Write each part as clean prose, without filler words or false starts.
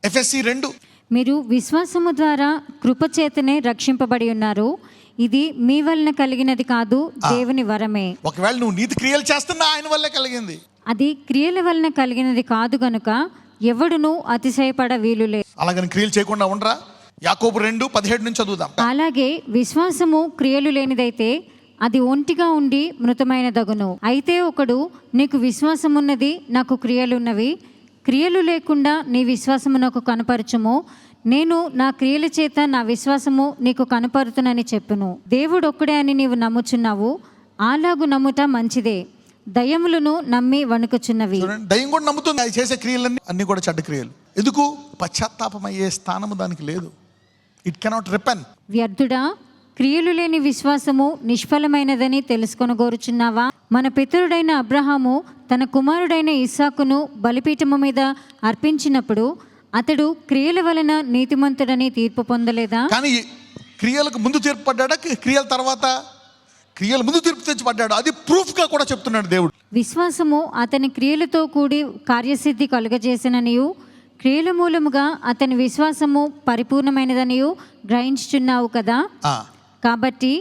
ఎఫెసీ 2. మీరు విశ్వాసము ద్వారా కృపచేతనే రక్షింపబడి ఉన్నారు, ఇది మీ వలన కలిగినది కాదు, దేవుని వరమే. ఒకవేళ నువ్వు నీతి క్రియలు చేస్తున్నా ఆయన వల్లే కలిగింది. అది క్రియల వలన కలిగినది కాదు గనుక ఎవడును అతిశయపడ వీలులే. అలాగని క్రియలు చేయకుండా ఉండరా? యాకోబు 2:17 నుంచి చదువుదాం. అలాగే విశ్వాసము క్రియలు లేనిదైతే అది ఒంటిగా ఉండి మృతమైనదగును. అయితే ఒకడు, నీకు విశ్వాసమున్నది, నాకు క్రియలున్నవి, క్రియలు లేకుండా నీ విశ్వాసము నాకు కనపరచుము, నేను నా క్రియల చేత నా విశ్వాసము నీకు కనపరుతునని చెప్పును. దేవుడు ఒక్కడే అని నీవు నమ్ముచున్నావు, అలాగు నమ్ముట మంచిదే. దయ్యములను నమ్మి వణుకుచున్నవి. దయ్యం కూడా నమ్ముతుంది. అది చేసే క్రియలన్నీ అన్ని కూడా చెడ్డ క్రియలు. ఎందుకు? పశ్చాత్తాపం అయ్యే స్థానము దానికి లేదు. It cannot రిపెన్. వ్యర్థుడా, క్రియలు లేని విశ్వాసము నిష్ఫలమైనదని తెలుసుకొనగోరుచున్నావా? మన పితరుడైన అబ్రహాము తన కుమారుడైన ఇస్సాకును బలిపీఠము మీద అర్పించినప్పుడు అతడు క్రియల వలన నీతిమంతుడని తీర్పు పొందలేదా? కానీ క్రియలకు ముందు తీర్పు పడ్డాడా, క్రియల తర్వాత? క్రియల ముందు తీర్పు తెచ్చి పడ్డాడు. అది ప్రూఫ్గా కూడా చెప్తున్నాడు దేవుడు. విశ్వాసము అతని క్రియలతో కూడి కార్యసిద్ధి కలుగజేసిననియు, క్రియల మూలముగా అతని విశ్వాసము పరిపూర్ణమైనదనియు గ్రహించుచున్నావు కదా. కాబట్టి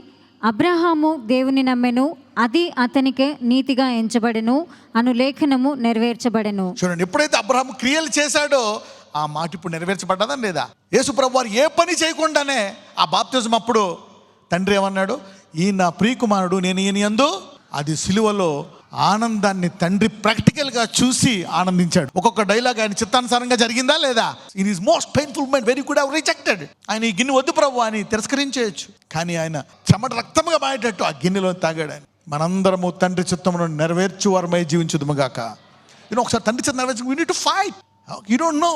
అబ్రహాము దేవుని నమ్మెను, అది అతనికి నీతిగా ఎంచబడెను అను లేఖనము నెరవేర్చబడెను. చూడండి, ఎప్పుడైతే అబ్రహాము క్రియలు చేశాడో ఆ మాట ఇప్పుడు నెరవేర్చబడ్డదా లేదా? యేసు ప్రభు వారు ఏ పని చేయకుండానే ఆ బాప్తిజం అప్పుడు తండ్రి ఏమన్నాడు? ఈ నా ప్రియకుమారుడు, నేను ఈయన యందు. అది సిలువలో ఆనందాన్ని తండ్రి ప్రాక్టికల్గా చూసి ఆనందించాడు. ఒక్కొక్క డైలాగ్ ఆయన చిత్తానుసారంగా జరిగిందా లేదా? In is most painful moment very good have rejected. ఆయన ఈ గిన్నె వద్దు ప్రభు అని తిరస్కరించేయచ్చు, కానీ ఆయన చెమట రక్తముగా మాయేటట్టు ఆ గిన్నెలో తాగాడు. ఆయన మనందరము తండ్రి చిత్తమును నెరవేర్చు వారమై జీవించుదుముగాక. ఒకసారి తండ్రి చిత్తం నెరవేర్చు. We need to fight. You don't know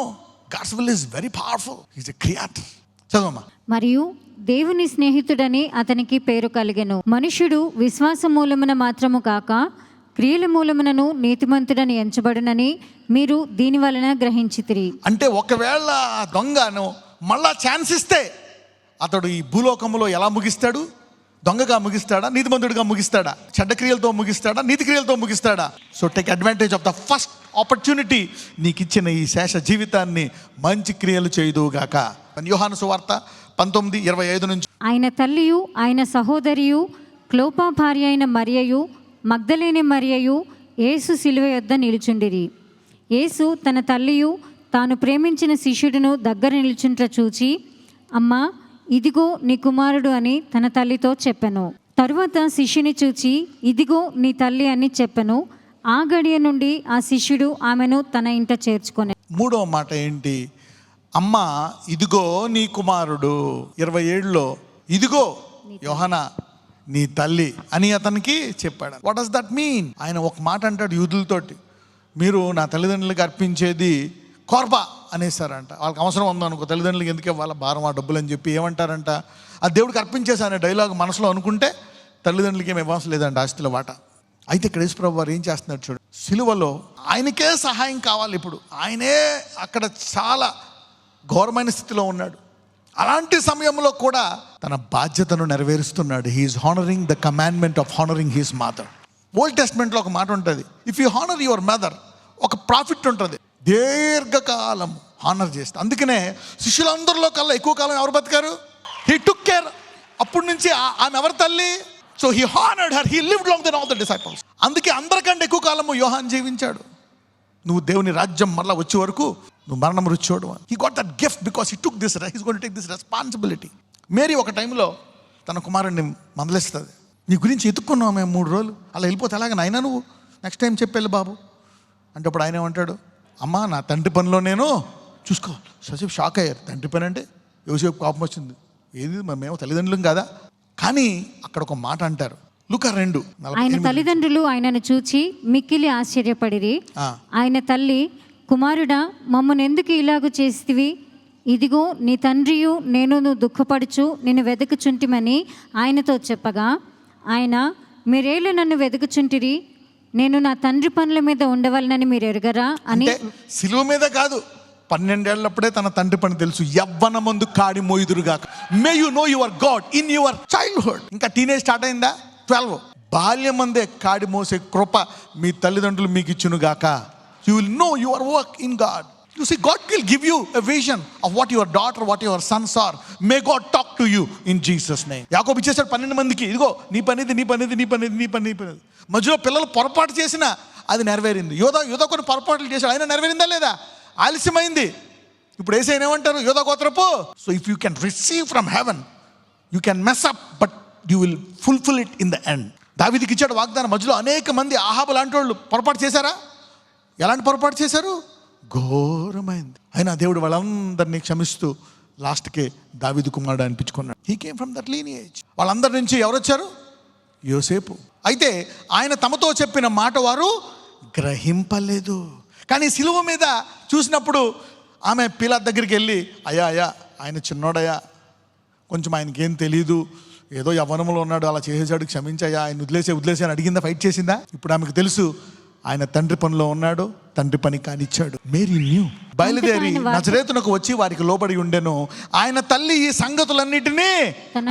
God's will is very powerful. He is a creator. చదవమ్మా. మరియు దేవుని స్నేహితుడని అతనికి పేరు కలిగెను. మనుష్యుడు విశ్వాస మూలమున మాత్రము కాక క్రియల మూలమునను నీతిమంతుడని ఎంచబడునని మీరు దీని వలన గ్రహించితిరి. అంటే ఒకవేళ ఆ దొంగను మళ్ళా ఛాన్స్ ఇస్తే అతడు ఈ భూలోకంలో ఎలా ముగిస్తాడు? దొంగగా ముగిస్తాడా? నీతిమంతుడిగా ముగిస్తాడా? చెడ్డ క్రియలతో ముగిస్తాడా? నీతి క్రియలతో ముగిస్తాడా? So take advantage of the first opportunity. నీకు ఇచ్చిన ఈ శేష జీవితాన్ని మంచి క్రియలు చేయుదుగాక. యోహాను సువార్త 19:25 నుంచి. ఆయన తల్లియు ఆయన సహోదరియు క్లోపా భార్య అయిన మరియయు మగ్దలేని మరియయు యేసు శిలువ యొద్ద నిలుచుండిరి. యేసు తన తల్లియు తాను ప్రేమించిన శిష్యుడును దగ్గర నిలుచుంట చూచి, అమ్మా, ఇదిగో నీ కుమారుడు అని తన తల్లితో చెప్పెను. తరువాత శిష్యుని చూచి, ఇదిగో నీ తల్లి అని చెప్పెను. ఆ గడియ నుండి ఆ శిష్యుడు ఆమెను తన ఇంట చేర్చుకొనె. మూడవ మాట ఏంటి? అమ్మా, ఇదిగో నీ కుమారుడు. 27లో ఇదిగో యోహానా నీ తల్లి అని అతనికి చెప్పాడు. What does that mean? ఆయన ఒక మాట అంటాడు యూదులతోటి, మీరు నా తల్లిదండ్రులకు అర్పించేది కోర్బా అనేసారంట. వాళ్ళకి అవసరం ఉందనుకో, తల్లిదండ్రులకి ఎందుకు ఇవ్వాలి భారం ఆ డబ్బులు అని చెప్పి ఏమంటారంట, ఆ దేవుడికి అర్పించేసి అనే డైలాగ్ మనసులో అనుకుంటే తల్లిదండ్రులకి ఏమి ఇవ్వాల్సి లేదంట ఆస్తిలో వాట. అయితే ఇక్కడ యేసుప్రభు వారు ఏం చేస్తున్నాడు చూడు, సిలువలో ఆయనకే సహాయం కావాలి. ఇప్పుడు ఆయనే అక్కడ చాలా ఘోరమైన స్థితిలో ఉన్నాడు. అలాంటి సమయంలో కూడా తన బాధ్యతను నెరవేరుస్తున్నాడు. He is honouring the commandment of honouring his mother. Old టెస్ట్మెంట్లో ఒక మాట ఉంటుంది, if you honour your mother, ఒక ప్రాఫిట్ ఉంటుంది, దీర్ఘకాలం హానర్ చేస్తే. అందుకనే శిష్యులందరిలో కల్లా ఎక్కువ కాలం ఎవరు బతికారు? He took care. అప్పటి నుంచి ఆమె ఎవరి తల్లి? So he honoured her, he lived long then all the disciples. అందుకే అందరికంటే ఎక్కువ కాలము యోహాన్ జీవించాడు. నువ్వు దేవుని రాజ్యం మళ్ళా వచ్చే వరకు నువ్వు మరణం రుచి చూడవు. He got that gift because he took this, he's going to take this responsibility. Mary ఒక టైంలో తన కుమారుడిని మందలిస్తుంది, నీ గురించి ఎత్తుక్కున్నావు మేము 3 రోజులు, అలా వెళ్ళిపోతే అలాగే నాయన నువ్వు నెక్స్ట్ టైం చెప్పేళ్ళు బాబు అంటే. అప్పుడు ఆయన ఏమంటాడు, అమ్మా నా తండ్రి పనిలో నేను చూసుకోవాలి. ససేపు షాక్ అయ్యారు. తండ్రి పని అంటే యోసేపు కోపం వచ్చింది, ఏది మేము తల్లిదండ్రులం కదా. కానీ అక్కడ ఒక మాట అంటారు, లూకా 2. ఆయన తల్లిదండ్రులు ఆయనను చూచి మిక్కిలి ఆశ్చర్యపడిరి. ఆయన తల్లి, కుమారుడా, మమ్మల్ని ఎందుకు ఇలాగూ చేసితివి? ఇదిగో నీ తండ్రియు నేను దుఃఖపడుచు నిన్ను వెదకుచుంటిమని ఆయనతో చెప్పగా, ఆయన, మీరేళ్ళు నన్ను వెదకుచుంటిరి, నేను నా తండ్రి పనుల మీద ఉండవలనని మీరు ఎరుగరా అని. సిలువ మీద కాదు, 12 ఏళ్ళప్పుడే తన తండ్రి పని తెలుసు. యవ్వన మందు కాడి మోయుదురుగాక. May you know your God in your childhood. ఇంకా టీనేజ్ స్టార్ట్ అయిందా? 12. బాల్యమందే కాడి మోసే కృప మీ తల్లిదండ్రులు మీకు ఇచ్చునుగాక. You will know your work in God. You see, God will give you a vision of what your daughter, what your sons are. May God talk to you in Jesus' name. యాకోబు ఇచ్చేసాడు 12 మందికి, ఇదిగో నీ పనిది, నీ పనిది, నీ పనిది, నీ పని, నీ పనిది. మధ్యలో పిల్లలు పొరపాటు చేసినా అది నెరవేరింది. యోధా కొన్ని పొరపాట్లు చేశాడు, అయినా నెరవేరిందా లేదా? ఆలస్యమైంది. ఇప్పుడు యేసయ్యను ఏమంటారు? యోధా గోత్రపు. So if you can receive from heaven, you can mess up, but you will fulfil it in the end. దావీదుకి ఇచ్చాడు వాగ్దానం. మధ్యలో అనేక మంది ఆహాబు లాంటి వాళ్ళు పొరపాటు చేశారా? ఎలాంటి పొరపాటు చేశారు? ఘోరమైంది. అయినా దేవుడు వాళ్ళందరినీ క్షమిస్తూ లాస్ట్కే దావీదు కుమారుడు అనిపించుకున్నాడు. He came from that lineage. వాళ్ళందరి నుంచి ఎవరు వచ్చారు? యోసేపు. అయితే ఆయన తమతో చెప్పిన మాట వారు గ్రహింపలేదు. కానీ సిలువ మీద చూసినప్పుడు ఆమె పిలాతు దగ్గరికి వెళ్ళి, అయ్యా ఆయన చిన్నోడయ్యా, కొంచెం ఆయనకేం తెలీదు, ఏదో యవ్వనంలో ఉన్నాడు, అలా చేసేసాడు, క్షమించయ్యా, ఆయన వదిలేసి అని అడిగిందా? ఫైట్ చేసిందా? ఇప్పుడు ఆమెకు తెలుసు ఆయన తండ్రి పనిలో ఉన్నాడు, తండ్రి పని కానిచ్చాడు. Mary new. బయలుదేరి నజరేతునకు వచ్చి వారికి లోబడి ఉండెను. ఆయన తల్లి ఈ సంగతులన్నిటినీ,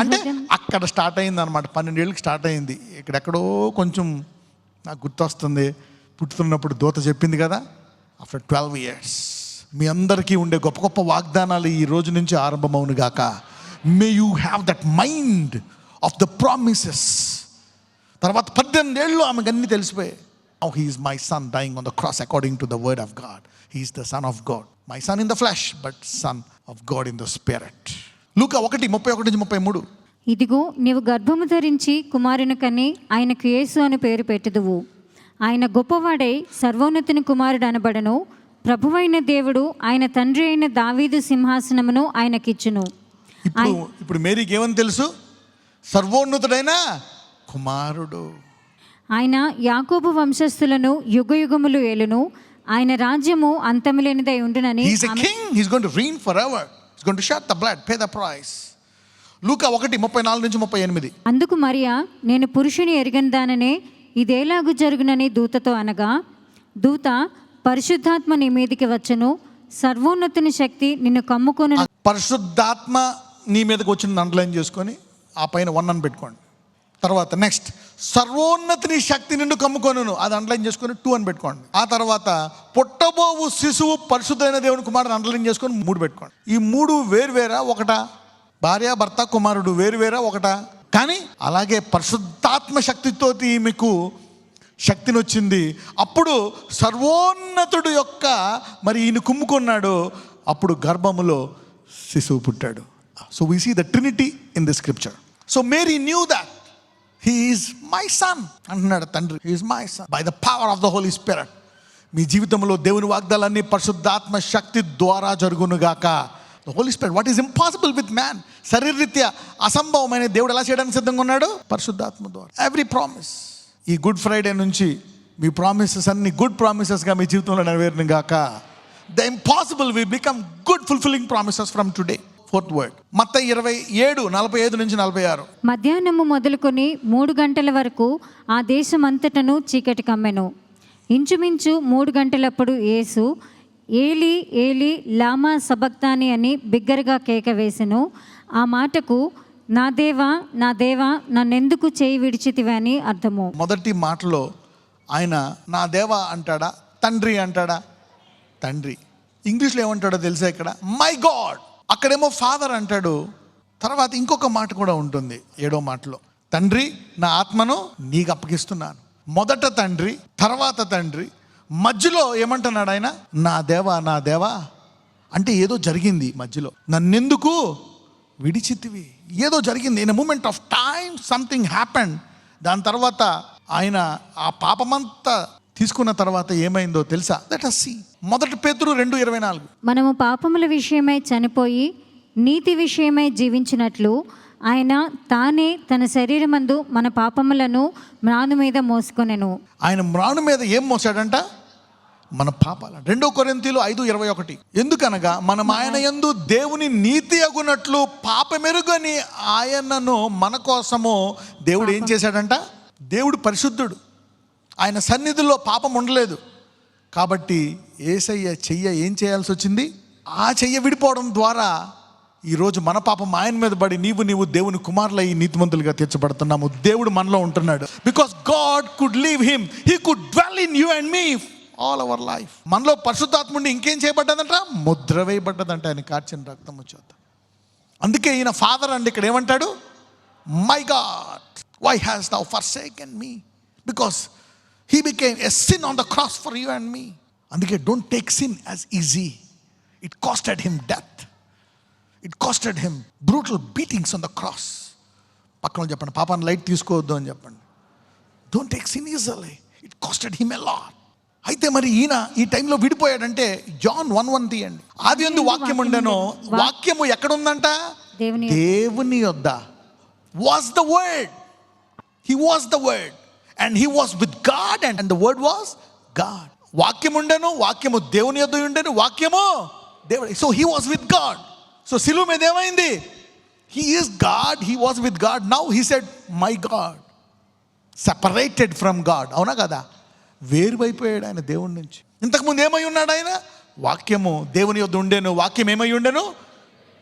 అంటే అక్కడ స్టార్ట్ అయింది అనమాట. 12 ఏళ్ళకి స్టార్ట్ అయింది. ఇక్కడెక్కడో కొంచెం నాకు గుర్తొస్తుంది, పుట్టుతున్నప్పుడు దూత చెప్పింది కదా, ఆఫ్టర్ 12 years. మీ అందరికీ ఉండే గొప్ప గొప్ప వాగ్దానాలు ఈ రోజు నుంచి ఆరంభమవును గాక. May you have that mind of the promises. తర్వాత 18 ఏళ్ళు ఆమెకు అన్నీ తెలిసిపోయాయి. Now he is my son dying on the cross according to the word of God. He is the son of God. My son in the flesh, but son of God in the spirit. లూకా 1:31-33. ఇదిగో నీవు గర్భము ధరించి కుమారుని కని ఆయనకు యేసు అని పేరు పెట్టుదువు. ఆయన గొప్పవాడై సర్వోన్నతుని కుమారుడు అనబడను. ప్రభువైన దేవుడు ఆయన తండ్రి అయిన దావీదు సింహాసనమును ఆయనకిచ్చును. ఇప్పుడు మేరీకి ఏమని తెలుసు? సర్వోన్నతుడైన కుమారుడు. ఆయన యాకోబు వంశస్థులను యుగయుగములు ఏలును. ఆయన రాజ్యము అంతములేనిదై ఉండునని. He is a king. He is going to reign forever. He is going to shed the blood, pay the price. లూకా 1:34-38. అందుకు మరియా, నేను పురుషుని ఎరిగిన దాననే ఇదేలాగు జరుగునని దూతతో అనగా, దూత, పరిశుద్ధాత్మ నీ మీదికి వచ్చును, సర్వోన్నతుని శక్తి నిన్ను కమ్ముకొని. పరిశుద్ధాత్మ నీ మీదకి వచ్చిన అండర్లైన్ చేసుకొని ఆ పైన 1 అని పెట్టుకోండి. తర్వాత నెక్స్ట్, సర్వోన్నతిని శక్తి నిన్ను కమ్ముకొనును, అది అండర్లైన్ చేసుకొని 2 అని పెట్టుకోండి. ఆ తర్వాత పుట్టబోవు శిశువు పరిశుద్ధమైన దేవుని కుమారుడు అండర్లైన్ చేసుకొని 3 పెట్టుకోండి. ఈ 3 వేరువేరా ఒకటా? భార్య భర్త కుమారుడు వేరువేరా ఒకటా? కానీ అలాగే పరిశుద్ధాత్మ శక్తితోటి మీకు శక్తిని వచ్చింది. అప్పుడు సర్వోన్నతుడు యొక్క మరి ఈయన కుమ్ముకున్నాడు. అప్పుడు గర్భములో శిశువు పుట్టాడు. So we see the Trinity in the scripture. So Mary knew that he is my son అంటున్నాడు తండ్రి. He is my son by the power of the Holy Spirit. మీ జీవితంలో దేవుని వాగ్దానాలన్నీ పరిశుద్ధాత్మ శక్తి ద్వారా జరుగునుగాక. The Holy Spirit, what is impossible with man, శరీరరీత్యా అసంభవమైన దేవుడు ఎలా చేయడానికి సిద్ధంగా ఉన్నాడు? పరిశుద్ధాత్మ ద్వారా. ఎవ్రీ ప్రామిస్ ఈ గుడ్ ఫ్రైడే నుంచి మీ ప్రామిసెస్ అన్ని గుడ్ ప్రామిసెస్గా మీ జీవితంలో నెరవేరును గాక. The impossible will become good fulfilling promises from today. 4th word, మత్తయి 27:45-46. మధ్యాహ్నము మొదలుకొని 3 గంటల వరకు ఆ దేశమంతటను చీకటి కమ్మెను. ఇంచుమించు 3 గంటలప్పుడు యేసు, ఏలి ఏలి లామా సబక్తాని అని బిగ్గరగా కేక వేసెను. ఆ మాటకు, నా దేవా నా దేవా నన్నెందుకు చేయి విడిచితివి అని అర్థము. మొదటి మాటలో ఆయన నా దేవా అంటాడా, తండ్రి అంటాడా? తండ్రి. ఇంగ్లీష్లో ఏమంటాడో తెలుసా? ఇక్కడ మై గాడ్. అక్కడేమో ఫాదర్ అంటాడు. తర్వాత ఇంకొక మాట కూడా ఉంటుంది 7వ మాటలో, తండ్రి నా ఆత్మను నీకు అప్పగిస్తున్నాను. మొదట తండ్రి, తర్వాత తండ్రి, మధ్యలో ఏమంటున్నాడు ఆయన? నా దేవా నా దేవా. అంటే ఏదో జరిగింది మధ్యలో, నన్నెందుకు విడిచితివి. ఏదో జరిగింది. In a moment of time something happened. దాని తర్వాత ఆయన ఆ పాపమంతా తీసుకున్న తర్వాత ఏమైందో తెలుసా? Let us see. మొదటి పేతురు 2:24. మనము పాపముల విషయమై చనిపోయి నీతి విషయమై జీవించినట్లు ఆయన తానే తన శరీరమందు మన పాపములను మ్రాను మీద మోసుకొనెను. ఆయన మ్రాను మీద ఏం మోసాడంట? మన పాపాల. 2 కొరింథీయులు 5:21. ఎందుకనగా మనం ఆయన యందు దేవుని నీతి అగునట్లు పాపమెరుగని ఆయనను మన కోసము దేవుడు ఏం చేశాడంట? దేవుడు పరిశుద్ధుడు, ఆయన సన్నిధిలో పాపం ఉండలేదు. కాబట్టి యేసయ్య చెయ్య ఏం చేయాల్సి వచ్చింది? ఆ చెయ్య విడిపోవడం ద్వారా ఈరోజు మన పాపం ఆయన మీద పడి నీవు దేవుని కుమారులై నీతిమంతులుగా తీర్చబడుతున్నాము. దేవుడు మనలో ఉంటున్నాడు. Because God could leave him, he could dwell in you and me all our life. మనలో పరిశుద్ధాత్ముడి ఇంకేం చేయబడ్డదంట? ముద్ర వేయబడ్డదంట ఆయన కార్చిన రక్తము చేత. అందుకే ఈయన ఫాదర్ అండి ఇక్కడ ఏమంటాడు? My God, why has thou forsaken me? Because he became a sin on the cross for you and me. అందుకే don't take sin as easy. It costed him death. It costed him brutal beatings on the cross. పక్కన చెప్పండి, పాపాన్ని light తీసుకోవద్దు అని చెప్పండి. Don't take sin easily. It costed him a lot. అయితే మరి ఈయన ఈ టైంలో విడిపోయాడంటే జాన్ 1:1 తీయండి. ఆది యందు వాక్యం ఉండెను, వాక్యము ఎక్కడ ఉందంట? దేవుని యొద్ద. Was the word. He was the word and he was with God and the word was God. వాక్యం ఉండెను, వాక్యము దేవుని యొద్ద ఉండెను, వాక్యము దేవుడు. So he was with God. So సిలువ మీద ఏమైంది? He is God, he was with God. Now he said my God, separated from God. అవునా కదా? వేరువైపోయాడు ఆయన దేవుడి నుంచి. ఇంతకుముందు ఏమై ఉన్నాడు ఆయన? వాక్యము దేవుని యొద్ద ఉండేను, వాక్యం ఏమై ఉండెను?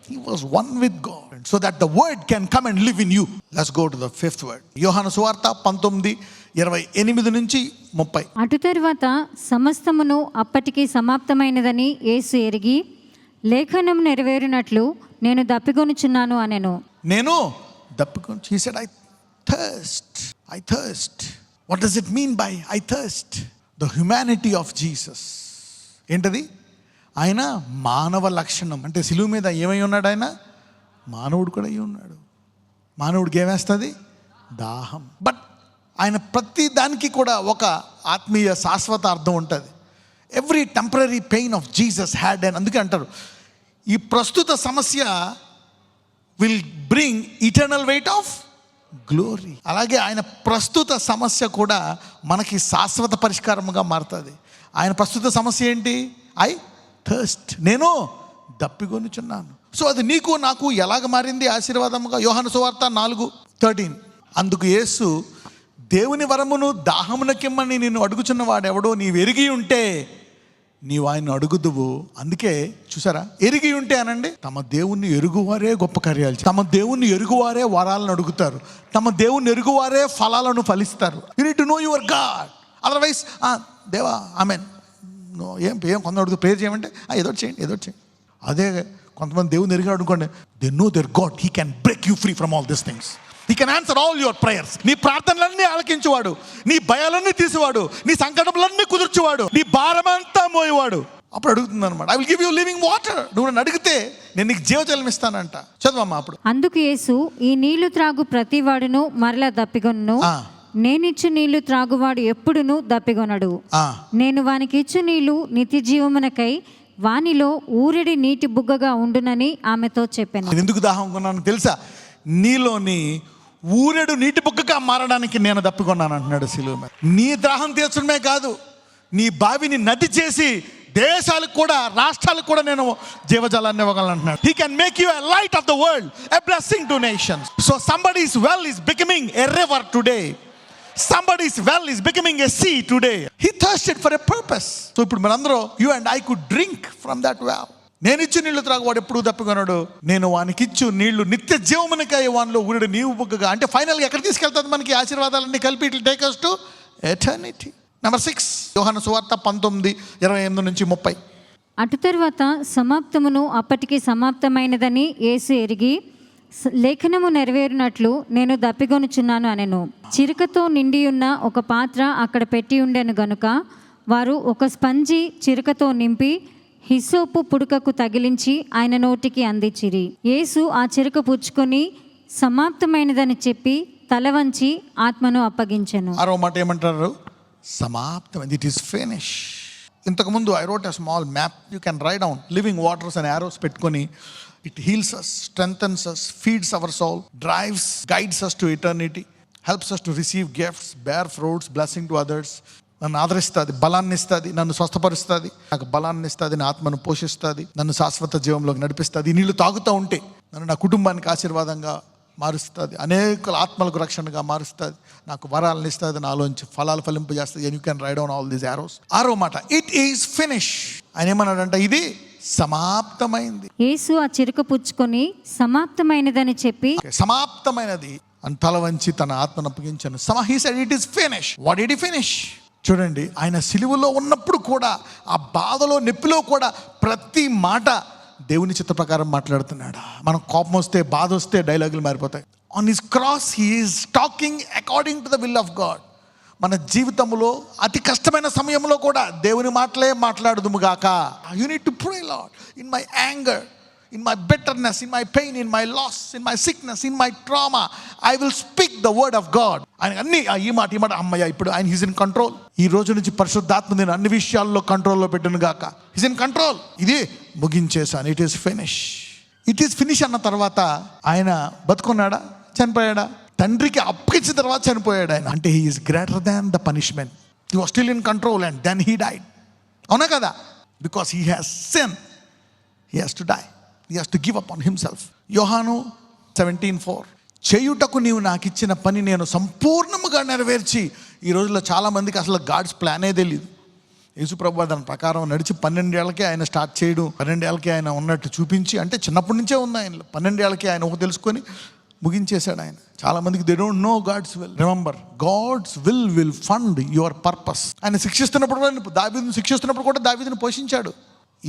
He was one with God, so that the word can come and live in you. Let's go to the fifth word. యోహాను సువార్త 19:28 నుంచి 30. అటు తరువాత సమస్తమును అప్పటికి సమాప్తమైనదని యేసు ఎరిగి, లేఖనం నెరవేరినట్లు నేను దప్పికొనుచున్నాను అనెను. నేను దప్పికొను. He said, I thirst. What does it mean by I thirst? The humanity of Jesus. ఏంటది? ఆయన మానవ లక్షణం. అంటే సిలువ మీద ఏమై ఉన్నాడు ఆయన? మానవుడు కూడా అయి ఉన్నాడు. మానవుడికి ఏమేస్తుంది? దాహం. బట్ ఆయన ప్రతి దానికి కూడా ఒక ఆత్మీయ శాశ్వత అర్థం ఉంటుంది. Every temporary pain of Jesus had and అందుకే అంటారు ఈ ప్రస్తుత సమస్య will bring eternal weight of glory. అలాగే ఆయన ప్రస్తుత సమస్య కూడా మనకి శాశ్వత పరిష్కారముగా మారుతుంది. ఆయన ప్రస్తుత సమస్య ఏంటి? I thirst. నేను దప్పికొనుచున్నాను. సో అది నీకు నాకు ఎలాగ మారింది ఆశీర్వాదముగా? యోహాను సువార్త 4:13. అందుకు యేసు, దేవుని వరమును దాహమునకిమ్మని నిన్ను అడుగుచున్న వాడెవడో నీవు ఎరిగి ఉంటే నీవు ఆయన అడుగుదువు. అందుకే చూసారా, ఎరిగి ఉంటే అనండి. తమ దేవుణ్ణి ఎరుగువారే గొప్ప కార్యాలు, తమ దేవుణ్ణి ఎరుగువారే వరాలను అడుగుతారు, తమ దేవుణ్ణి ఎరుగువారే ఫలాలను ఫలిస్తారు. You need to know your God. Otherwise దేవా ఆమెన్ ఏం కొంత అడుగు ప్రేయర్ చేయమంటే ఏదో చేయండి. అదే కొంతమంది దేవుని ఎరిగాడు అనుకోండి, they know there God, he can break you free from all this things. He can answer all your prayers. నీ ప్రార్థనలన్నీ ఆలకించువాడు, నీ భయాలన్నీ తీసేవాడు, నీ సంకటములన్నీ కుదుర్చువాడు, నీ భారమంతా మోయేవాడు. అప్పుడు అడుగుతుంది అనమాట, I will give you living water. నువ్వు నన్ను అడిగితే నేను నీకు జీవజలం ఇస్తానంట. చదవమ్మా. అప్పుడు అందుకు యేసు, ఈ నీళ్లు త్రాగు ప్రతివాడును మరలా దప్పికొను, నేనిచ్చు నీళ్లు త్రాగువాడు ఎప్పుడును దప్పికొనడు. నేను వానికి ఇచ్చు నీళ్లు నిత్య జీవమునకై వానిలో ఊరెడి నీటి బుగ్గగా ఉండునని ఆమెతో చెప్పాను. ఎందుకు దాహం కొన్నాను తెలుసా? నీలోని ఊరెడు నీటి బుగ్గగా మారడానికి నేను దప్పికొన్నాను అంటున్నాడు సిలువ మీద. నీ దాహం తీర్చడమే కాదు, నీ బావిని నది చేసి దేశాలకు కూడా రాష్ట్రాలకు కూడా నేను జీవజలాన్ని ఇవ్వగలను అంటున్నాడు. He can make you a light of the world, a blessing to nations. So somebody's well is becoming a river today. Somebody's well is becoming a sea today. He thirsted for a purpose. So ఇప్పుడు మనందరూ you and I could drink from that well. నేను ఇచ్చు నీళ్లు త్రాగువాడు ఎప్పుడు దప్పికొనడు, నేను వానికి ఇచ్చు నీళ్లు నిత్య జీవమునకై వానిలో ఊరెడు నీవు బుగ్గగా. అంటే ఫైనల్గా ఎక్కడ తీసుకెళ్తుంది మనకి ఆశీర్వాదాలన్నీ కలిపి? It will take us to eternity. Number 6, యోహాను సువార్త 19:28 నుంచి 30. అటు తరువాత సమాప్తమును అప్పటికి సమాప్తమైనదని యేసు ఎరిగి, లేఖనము నెరవేరినట్లు నేను దప్పికొనుచున్నాను అనెను. చిరుకతో నిండియున్న ఒక పాత్ర అక్కడ పెట్టి ఉండెను గనుక వారు ఒక స్పంజి చిరుకతో నింపి హిస్సోపు పుడకకు తగిలించి ఆయన నోటికి అందించిరి. యేసు ఆ చిరుక పుచ్చుకొని సమాప్తమైనదని చెప్పి తల వంచి ఆత్మను అప్పగించెను. ఆరో మాట ఏమంటారు? సమాప్తమైంది. It is finish. ఇంతకుముందు I wrote a small map. You can write down living waters and arrows పెట్టుకొని, ఇట్ హీల్స్ us, strengthens us, feeds our soul, drives, guides us to eternity, helps us to receive gifts, bear fruits, blessing to others. నన్ను ఆదరిస్తుంది, బలాన్ని ఇస్తుంది, నన్ను స్వస్థపరుస్తుంది, నాకు బలాన్ని ఇస్తుంది, నా ఆత్మను పోషిస్తుంది, నన్ను శాశ్వత జీవంలోకి నడిపిస్తుంది. ఈ నీళ్లు తాగుతూ ఉంటే నన్ను నా కుటుంబానికి ఆశీర్వాదంగా మారుస్తుంది, అనేక ఆత్మలకు రక్షణగా మారుస్తుంది, నాకు వరాలను ఇస్తుంది, నాలోంచి ఫలాలు ఫలింపజేస్తుంది. And you can write down all these arrows. ఆరో మాట, ఇట్ ఈస్ ఫినిష్. ఆయన ఏమన్నాడంట? ఇది సమాప్తమైంది. యేసు ఆ చిరుక పుచ్చుకొని సమాప్తమైనదని చెప్పి, సమాప్తమైనది అని తల వంచి తన ఆత్మను అప్పగించాను. He said it is finished. What did he finish? చూడండి, ఆయన సిలువలో ఉన్నప్పుడు కూడా, ఆ బాధలో నొప్పిలో కూడా ప్రతి మాట దేవుని చిత్త ప్రకారం మాట్లాడుతున్నాడు. మనం కోపం వస్తే, బాధ వస్తే డైలాగులు మారిపోతాయి. On his cross he is talking according to the will of God. మన జీవితంలో అతి కష్టమైన సమయంలో కూడా దేవుని మాటలే మాట్లాడుదుము గాక. You need to pray lord, in my anger, in my bitterness, in my pain, in my loss, in my sickness, in my trauma, I will speak the word of God. ఆయన అన్ని ఈ మాట అమ్మయ్య, ఇప్పుడు ఆయన హీజ్ ఇన్ కంట్రోల్. ఈ రోజు నుంచి పరిశుద్ధాత్మ నేను అన్ని విషయాల్లో కంట్రోల్లో పెట్టను గాక. He's in control. ఇది ముగించేశాను. It is finish. It is finish అన్న తర్వాత ఆయన బతుకున్నాడా, చనిపోయాడా? తండ్రికి అప్పగించిన తర్వాత చనిపోయాడు ఆయన. అంటే he is greater than the punishment. He was still in control and then he died. అవునా కదా? Because he has sin, he has to die. He has to give up on himself. యోహాను 17:4, చేయుటకు నీవు నాకు ఇచ్చిన పని నేను సంపూర్ణముగా నెరవేర్చి. ఈ రోజుల్లో చాలామందికి అసలు గాడ్స్ ప్లానే తెలియదు. యేసుప్రభు దాని ప్రకారం నడిచి 12 ఏళ్ళకే ఆయన స్టార్ట్ చేయడం, 12 ఏళ్ళకే ఆయన ఉన్నట్టు చూపించి, అంటే చిన్నప్పటి నుంచే ఉంది ఆయన. 12 ఏళ్ళకే ఆయన ఒక తెలుసుకొని ముగించేశాడు ఆయన. చాలామందికి they don't know God's will. Remember, God's will fund your purpose. ఆయన శిక్షిస్తున్నప్పుడు కూడా, దావీదును శిక్షిస్తున్నప్పుడు కూడా దావీదును పోషించాడు.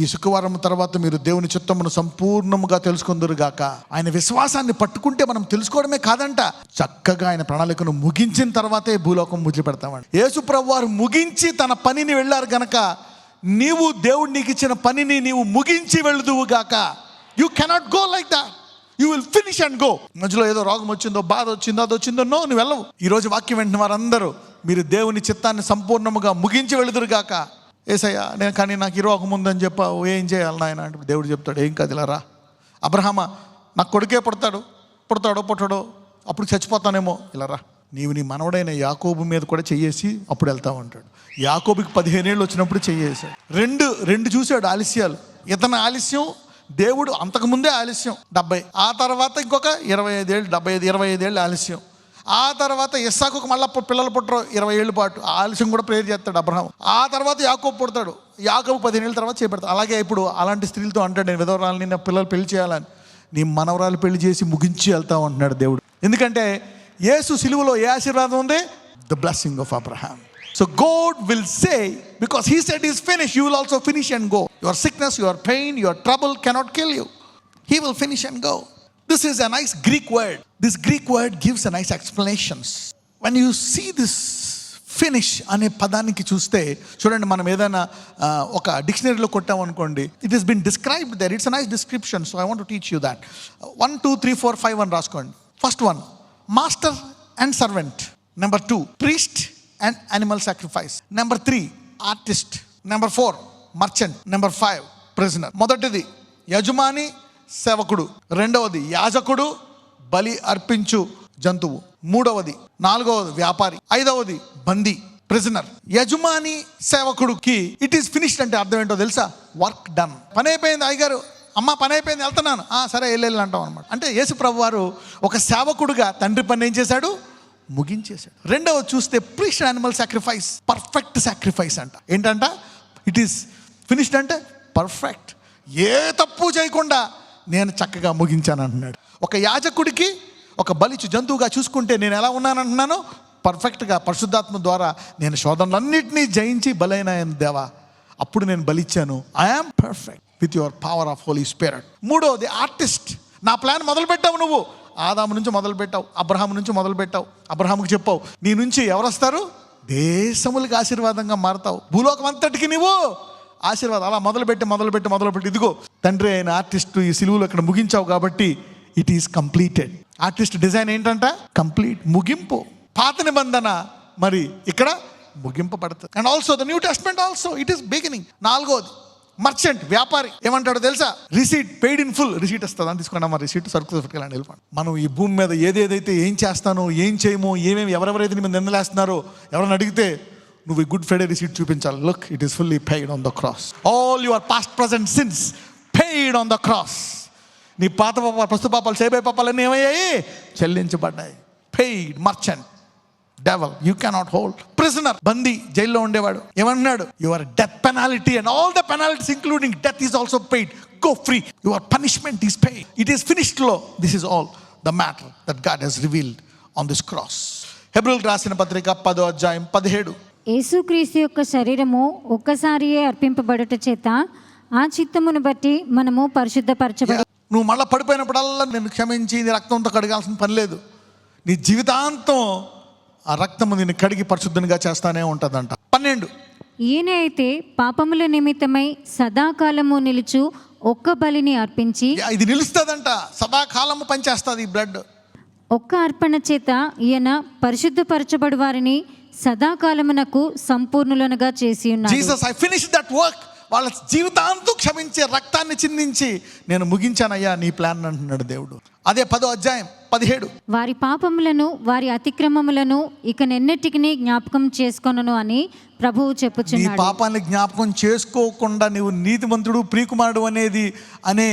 ఈ శుక్రవారం తర్వాత మీరు దేవుని చిత్తమును సంపూర్ణముగా తెలుసుకుందురు గాక. ఆయన విశ్వాసాన్ని పట్టుకుంటే మనం తెలుసుకోవడమే కాదంట, చక్కగా ఆయన ప్రణాళికను ముగించిన తర్వాతే భూలోకం ముద్ర పెడతామండి. యేసు ప్రభువు వారు ముగించి తన పనిని వెళ్ళారు గనక, నీవు దేవుడు నీకు ఇచ్చిన పనిని నీవు ముగించి వెళుదువు గాక. You cannot go like that. You will finish and go. మధ్యలో ఏదో రోగం వచ్చిందో, బాధ వచ్చిందో, అది వచ్చిందో, నో, నువ్వు వెళ్ళవు. ఈరోజు వాక్యం వెంటనే వారందరూ మీరు దేవుని చిత్తాన్ని సంపూర్ణముగా ముగించి వెళుదురు గాక. ఏసయ్యా, నేను కానీ నాకు ఈ రోగం ఉందని చెప్పావు, ఏం చేయాలి నాయన అంటే దేవుడు చెప్తాడు, ఏం కాదులా రా. అబ్రహామా, నాకు కొడుకే పుడతాడో అప్పుడు చచ్చిపోతానేమో, ఇలా రా. నీవు నీ మనవడైన యాకోబు మీద కూడా చెయ్యేసి అప్పుడు వెళ్తావు అంటాడు. యాకోబుకి 15 ఏళ్ళు వచ్చినప్పుడు చెయ్యేసాడు. రెండు చూశాడు ఆలస్యాలు. ఇతని ఆలస్యం, దేవుడు అంతకుముందే ఆలస్యం 70, ఆ తర్వాత ఇంకొక 25 ఏళ్ళు, 25 ఏళ్ళు ఆలస్యం. ఆ తర్వాత ఇస్సాకుకు మళ్ళీ పిల్లలు పుట్టరు 20 ఏళ్ళ పాటు. ఆలస్యం కూడా ప్రేయర్ చేస్తాడు అబ్రహాం. ఆ తర్వాత యాకోబు పుడతాడు. యాకోబు 15 ఏళ్ళ తర్వాత చేపెడతాడు. అలాగే ఇప్పుడు అలాంటి స్త్రీలతో అంటాడు, నేను విధవరాలని, నా పిల్లలు పెళ్లి చేయాలని. నీ మనవరాలు పెళ్లి చేసి ముగించి వెళ్తావు అంటున్నాడు దేవుడు. ఎందుకంటే యేసు సిలువలో ఏ ఆశీర్వాదం ఉంది? The blessing of Abraham. So God will say, because he said he's finished, you will also finish and go. Your sickness, your pain, your trouble cannot kill you. He will finish and go. This is a nice Greek word. This Greek word gives a nice explanations. When you see this finish అనే పదానికి చూస్తే, చూడండి, మనం ఏదైనా ఒక డిక్షనరీలో కొట్టామనుకోండి, it is been described there. It's a nice description. So I want to teach you that. 1 2 3 4 5 అని రాసుకోండి. First 1, master and servant. Number 2, priest and animal sacrifice. Number 3, artist. Number 4, merchant. Number 5, prisoner. మొదటిది యజమాని, సేవకుడు. రెండవది యాజకుడు, బలి అర్పించు జంతువు. మూడవది, నాలుగవది వ్యాపారి. ఐదవది బందీ, ప్రిజనర్. యజమాని సేవకుడికి ఇట్ ఈస్ ఫినిష్డ్ అంటే అర్థం ఏంటో తెలుసా? Work done. పని అయిపోయింది అయ్యగారు, అమ్మ పని అయిపోయింది, వెళ్తున్నాను. సరే వెళ్ళి అంటాం అనమాట. అంటే యేసు ప్రభు వారు ఒక సేవకుడుగా తండ్రి పని ఏం చేశాడు? ముగించేశాడు. రెండవది చూస్తే priest animal sacrifice, perfect sacrifice అంట. ఏంటంట? ఇట్ ఈస్ ఫినిష్డ్ అంటే పర్ఫెక్ట్, ఏ తప్పు చేయకుండా నేను చక్కగా ముగించాను అంటున్నాడు. ఒక యాజకుడికి ఒక బలిచు జంతువుగా చూసుకుంటే నేను ఎలా ఉన్నానంటున్నాను? పర్ఫెక్ట్గా పరిశుద్ధాత్మ ద్వారా నేను శోధనలన్నింటినీ జయించి బలైన దేవా, అప్పుడు నేను బలిచ్చాను. I am perfect with your power of Holy Spirit. మూడోది ఆర్టిస్ట్. నా ప్లాన్ మొదలు పెట్టావు నువ్వు. ఆదాము నుంచి మొదలు పెట్టావు, అబ్రహాము నుంచి మొదలు పెట్టావు. అబ్రహాముకి చెప్పావు, నీ నుంచి ఎవరు వస్తారు? దేశములకి ఆశీర్వాదంగా మారుతావు, భూలోకం అంతటికి నువ్వు ఆశీర్వాదం. అలా మొదలుపెట్టి ఇదిగో తండ్రి అయిన ఆర్టిస్ట్ ఈ సిలువలో ఇక్కడ ముగించావు కాబట్టి it is completed. Artist design ఏంటంట? కంప్లీట్, ముగింపు. పాత నిబంధన మరి ఇక్కడ ముగింపబడుతుంది. And also the new testament also it is beginning. నాలుగోది మర్చెంట్, వ్యాపారి. ఏమంటాడో తెలుసా? Receipt, paid in full. Receipt వస్తుంది అని తీసుకున్నా, మరి రిసీట్ సరుకు పెట్టుకెళ్ళండి, వెళ్ళిపోండి. మనం ఈ భూమి మీద ఏదేదైతే ఏం చేస్తానో, ఏం చేయమో, ఏమేమి ఎవరెవరైతే నీ మీద నిందలేస్తున్నారో ఎవరైనా అడిగితే నువ్వు గుడ్ ఫ్రైడే రిసీట్ చూపించాలి. Look, it is fully paid on the cross. All your past present sins paid on the cross. నీ పాత పాపాలు, ప్రస్తుత పాపాలు, చేయబోయే పాపాలన్నీ ఏమయ్యాయి? చెల్లించబడ్డాయి. Paid. Merchant, devil, you cannot hold. Prisoner, బందీ, జైల్లో ఉండేవాడు. ఏమన్నాడు? Your death penalty and all the penalties including death is also paid. Go free. Your punishment is paid. It is finished లో. This is all the matter that God has revealed on this cross. హెబ్రీయులకు రాసిన పత్రిక 10వ అధ్యాయం 17. యేసుక్రీస్తు యొక్క శరీరము ఒక్కసారియే అర్పింపబడుట చేత ఆ చిత్తమును బట్టి మనము పరిశుద్ధపరచబడి. నువ్వు మళ్ళీ పడిపోయినప్పుడల్లా నేను క్షమించి నీ రక్తంతో కడగాల్సిన పని లేదు. నీ జీవితాంతం ఆ రక్తము నిన్ను కడిగి పరిశుద్ధంగా చేస్తానే ఉంటుందంట. 12 ఈయన అయితే పాపముల నిమిత్తమై సదాకాలము నిలుచు ఒక్క బలిని అర్పించి. ఇది నిలుస్తుందంట, సదాకాలము పనిచేస్తుంది ఈ బ్లడ్. ఒక్క అర్పణ చేత ఈయన పరిశుద్ధపరచబడు వారిని సదాకాలమునకు సంపూర్ణులనుగా చేసి ఉన్నాడు. Jesus, I finish that work. వాళ్ళ జీవితాంతం క్షమించే రక్తాన్ని చిందించి నేను ముగించానయ్యా నీ ప్లాన్ అంటున్నాడు దేవుడు. అదే 10వ అధ్యాయం 17. వారి పాపములను వారి అతిక్రమములను ఇక నెన్నటికి జ్ఞాపకం చేసుకొనను అని ప్రభువు నీ చెప్పుచున్నాడు. పాపాన్ని జ్ఞాపకం చేసుకోకుండా నీవు నీతిమంతుడు ప్రియకుమారుడు అనే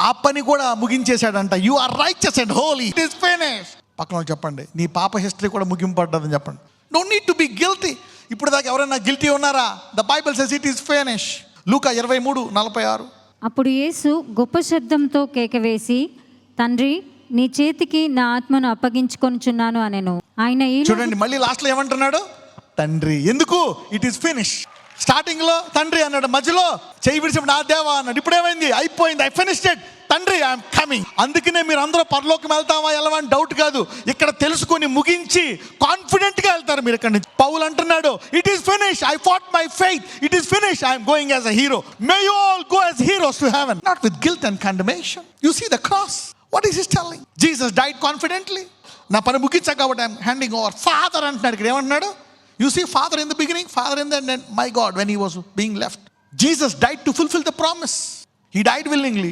ఆ పని కూడా ముగించేశాడంట. You are righteous and holy, it is finished. పక్కన చెప్పండి, నీ పాప హిస్టరీ కూడా ముగింపడ్డదని చెప్పండి. Don't need to be guilty. ఇప్పుడు దాకా ఎవరైనా గిల్టీ ఉన్నారా? The Bible says it is finish. లూకా 23:46. అప్పుడు యేసు గొప్ప శబ్దంతో కేకవేసి, తండ్రి, నీ చేతికి నా ఆత్మను అప్పగించుకొనుచున్నాను అనెను. ఆయన చూడండి, మళ్ళీ లాస్ట్లో ఏమంటున్నాడు? తండ్రి. ఎందుకు? It is finish. స్టార్టింగ్ లో తండ్రి అన్నాడు, మధ్యలో చేయి విడిచినప్పుడు నా దేవా అన్నాడు. ఇప్పుడు ఏమైంది? అయిపోయింది. I finished it. తండ్రి, ఐఎమ్ కమింగ్. అందుకనే మీరు అందరూ పరలోకం వెళ్తామా ఎలా అని డౌట్ కాదు, ఇక్కడ తెలుసుకొని ముగించి కాన్ఫిడెంట్ గా వెళ్తారు మీరు ఇక్కడి నుంచి. పౌలు అంటున్నాడు, it is finish. I fought my faith. It is finish. I'm going as a hero. May you all go as heroes to heaven, not with guilt and condemnation. You see the cross. What is his telling? Jesus died confidently. నా పని ముగించా కాబట్టి I'm handing over. Father అంటున్నాడు ఇక్కడ. ఏమంటున్నాడు? You see, Father in the beginning, Father in the end, and my God, when he was being left. Jesus died to fulfill the promise. He died willingly.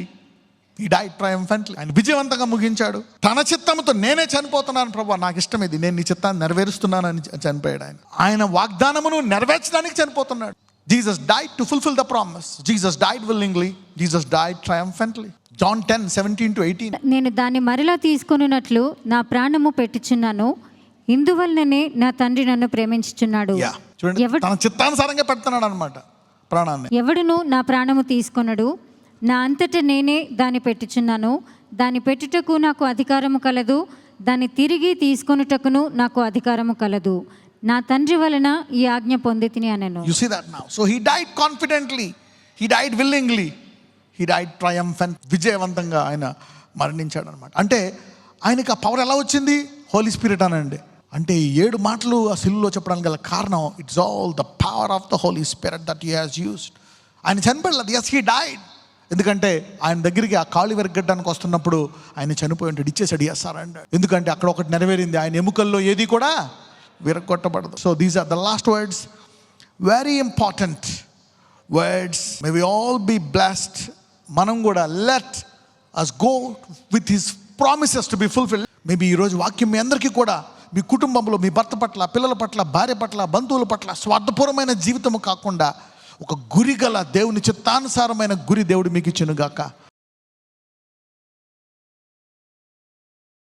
He died triumphantly. ఆయన విజయవంతంగా ముగించాడు. తన చిత్తంతో నేనే చనిపోతున్నాను ప్రభువా, నాకు ఇష్టం ఇది, నేను నీ చిత్తాన్ని నెరవేరుస్తున్నానని చనిపోయాడు. ఆయన వాగ్దానమును నెరవేర్చడానికి చనిపోతున్నాడు. Jesus died to fulfill the promise. Jesus died willingly. Jesus died triumphantly. John 10:17-18. నేను దాన్ని మరలా తీసుకొనున్నట్లు నా ప్రాణము పెట్టుచున్నాను, ఇందువల్లనే నా తండ్రి నన్ను ప్రేమించుచున్నాడు. తన చిత్తానుసారంగా పెడుతున్నాడు అన్నమాట ప్రాణాన్ని. ఎవడును నా ప్రాణము తీసుకొనడు, నా అంతట నేనే దాన్ని పెట్టుచున్నాను. దాన్ని పెట్టుటకు నాకు అధికారము కలదు, దాన్ని తిరిగి తీసుకొనుటకును నాకు అధికారము కలదు. నా తండ్రి వలన ఈ ఆజ్ఞ పొందితిని అనెను. You see that now. So he died confidently. He died willingly. He died triumphant. విజయవంతంగా ఆయన మరణించాడు అనమాట. అంటే ఆయనకి ఆ పవర్ ఎలా వచ్చింది? హోలీ స్పిరిట్ అనండి. అంటే ఈ 7 మాటలు ఆ సిలువలో చెప్పడానికి గల కారణం, it's all the power of the Holy Spirit that he has used. ఆయన చనిపోయలేదు. Yes, he died. ఎందుకంటే ఆయన దగ్గరికి ఆ కాళ్ళు విరగడానికి వస్తున్నప్పుడు ఆయన చనిపోయి ఉంటాడు. ఇచ్చేసాడు, ఎస్ సార్ అంటాడు. ఎందుకంటే అక్కడ ఒకటి నెరవేరింది, ఆయన ఎముకల్లో ఏది కూడా విరగొట్టబడదు. So these are the last words, very important words. May we all be blessed. మనం కూడా let us go with his promises to be fulfil. Maybe ఈరోజు వాక్యం మీ అందరికీ కూడా మీ కుటుంబంలో, మీ భర్త పట్ల, పిల్లల పట్ల, భార్య పట్ల, బంధువుల పట్ల స్వార్థపూర్వమైన జీవితము కాకుండా ఒక గురి గల దేవుని చిత్తానుసారమైన గురి దేవుడు మీకు ఇచ్చునుగాక.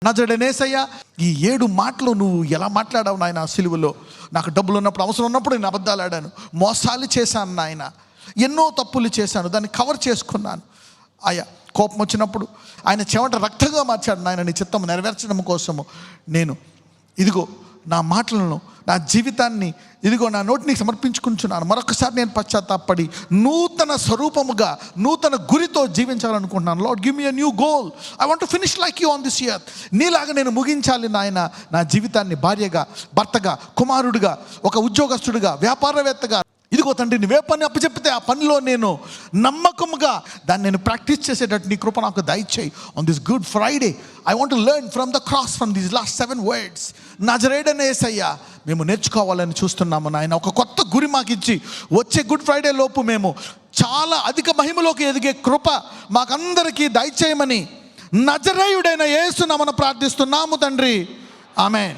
నజరేయుడైన యేసయ్య, ఈ 7 మాటలు నువ్వు ఎలా మాట్లాడావు నాయన సిలువలో. నాకు డబ్బులు ఉన్నప్పుడు, అవసరం ఉన్నప్పుడు నేను అబద్ధాలు ఆడాను, మోసాలు చేశాను నాయన, ఎన్నో తప్పులు చేశాను, దాన్ని కవర్ చేసుకున్నాను. ఆయా కోపం వచ్చినప్పుడు ఆయన చెమట రక్తంగా మార్చాడు నాయన, నీ చిత్తం నెరవేర్చడం కోసము. నేను ఇదిగో నా మాటలను, నా జీవితాన్ని, ఇదిగో నా నోటిని సమర్పించుకుంటున్నాను. మరొకసారి నేను పశ్చాత్తాపడి నూతన స్వరూపముగా, నూతన గురితో జీవించాలనుకుంటున్నాను. Lord, give me a new goal. I want to finish like you on this year. నీలాగా నేను ముగించాలి నాయన నా జీవితాన్ని. భార్యగా, భర్తగా, కుమారుడిగా, ఒక ఉద్యోగస్తుడిగా, వ్యాపారవేత్తగా. ఇదిగో తండ్రి, నువ్వే పని అప్పచెప్పితే ఆ పనిలో నేను నమ్మకముగా దాన్ని నేను ప్రాక్టీస్ చేసేటట్టు నీ కృప నాకు దయచేయి. On this good Friday I want to learn from the cross, from these last 7 words. నజరేయుడైన యేసయ్య, మేము నేర్చుకోవాలని చూస్తున్నాము నాయన. ఒక కొత్త గురి మాకు ఇచ్చి వచ్చే గుడ్ ఫ్రైడే లోపు మేము చాలా అధిక మహిమలోకి ఎదిగే కృప మాకందరికీ దయచేయమని నజరేయుడైన యేసు నామమున ప్రార్థిస్తున్నాము తండ్రి. ఆమేన్.